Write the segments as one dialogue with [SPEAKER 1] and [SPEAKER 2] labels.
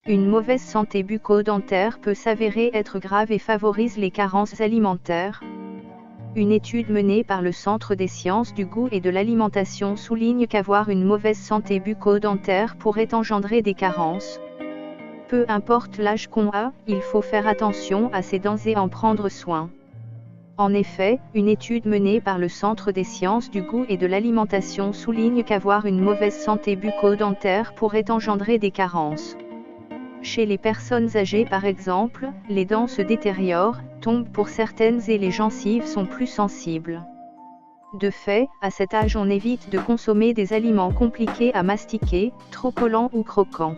[SPEAKER 1] Une mauvaise santé bucco-dentaire peut s'avérer être grave et favorise les carences alimentaires. Une étude menée par le Centre des sciences du goût et de l'alimentation souligne qu'avoir une mauvaise santé bucco-dentaire pourrait engendrer des carences. Peu importe l'âge qu'on a, il faut faire attention à ses dents et en prendre soin. En effet, une étude menée par le Centre des sciences du goût et de l'alimentation souligne qu'avoir une mauvaise santé bucco-dentaire pourrait engendrer des carences. Chez les personnes âgées par exemple, les dents se détériorent, tombent pour certaines et les gencives sont plus sensibles. De fait, à cet âge on évite de consommer des aliments compliqués à mastiquer, trop collants ou croquants.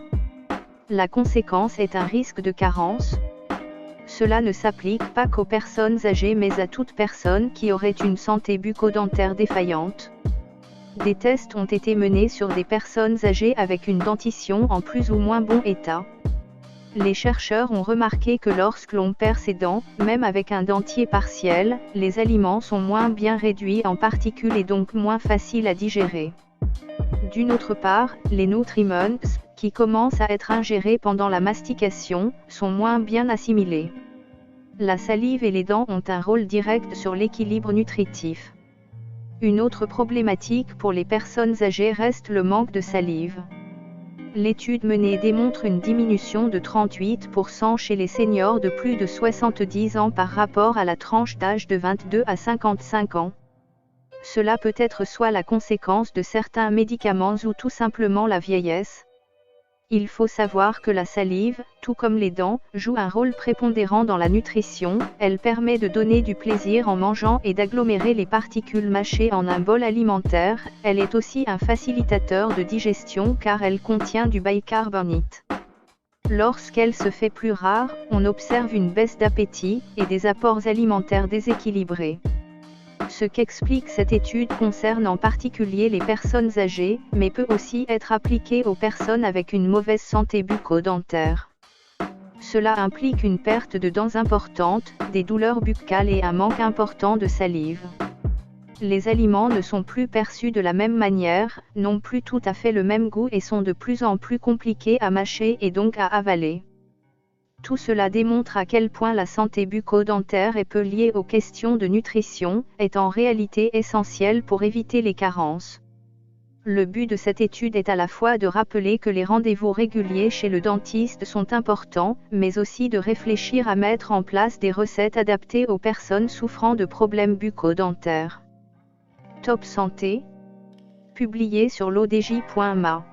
[SPEAKER 1] La conséquence est un risque de carence. Cela ne s'applique pas qu'aux personnes âgées mais à toute personne qui aurait une santé bucco-dentaire défaillante. Des tests ont été menés sur des personnes âgées avec une dentition en plus ou moins bon état. Les chercheurs ont remarqué que lorsque l'on perd ses dents, même avec un dentier partiel, les aliments sont moins bien réduits en particules et donc moins faciles à digérer. D'une autre part, les nutriments, qui commencent à être ingérés pendant la mastication, sont moins bien assimilés. La salive et les dents ont un rôle direct sur l'équilibre nutritif. Une autre problématique pour les personnes âgées reste le manque de salive. L'étude menée démontre une diminution de 38% chez les seniors de plus de 70 ans par rapport à la tranche d'âge de 22 à 55 ans. Cela peut être soit la conséquence de certains médicaments ou tout simplement la vieillesse. Il faut savoir que la salive, tout comme les dents, joue un rôle prépondérant dans la nutrition. Elle permet de donner du plaisir en mangeant et d'agglomérer les particules mâchées en un bol alimentaire. Elle est aussi un facilitateur de digestion car elle contient du bicarbonate. Lorsqu'elle se fait plus rare, on observe une baisse d'appétit et des apports alimentaires déséquilibrés. Ce qu'explique cette étude concerne en particulier les personnes âgées, mais peut aussi être appliqué aux personnes avec une mauvaise santé bucco-dentaire. Cela implique une perte de dents importante, des douleurs buccales et un manque important de salive. Les aliments ne sont plus perçus de la même manière, n'ont plus tout à fait le même goût et sont de plus en plus compliqués à mâcher et donc à avaler. Tout cela démontre à quel point la santé bucco-dentaire est peu liée aux questions de nutrition, est en réalité essentielle pour éviter les carences. Le but de cette étude est à la fois de rappeler que les rendez-vous réguliers chez le dentiste sont importants, mais aussi de réfléchir à mettre en place des recettes adaptées aux personnes souffrant de problèmes bucco-dentaires. Top Santé, publié sur l'odj.ma.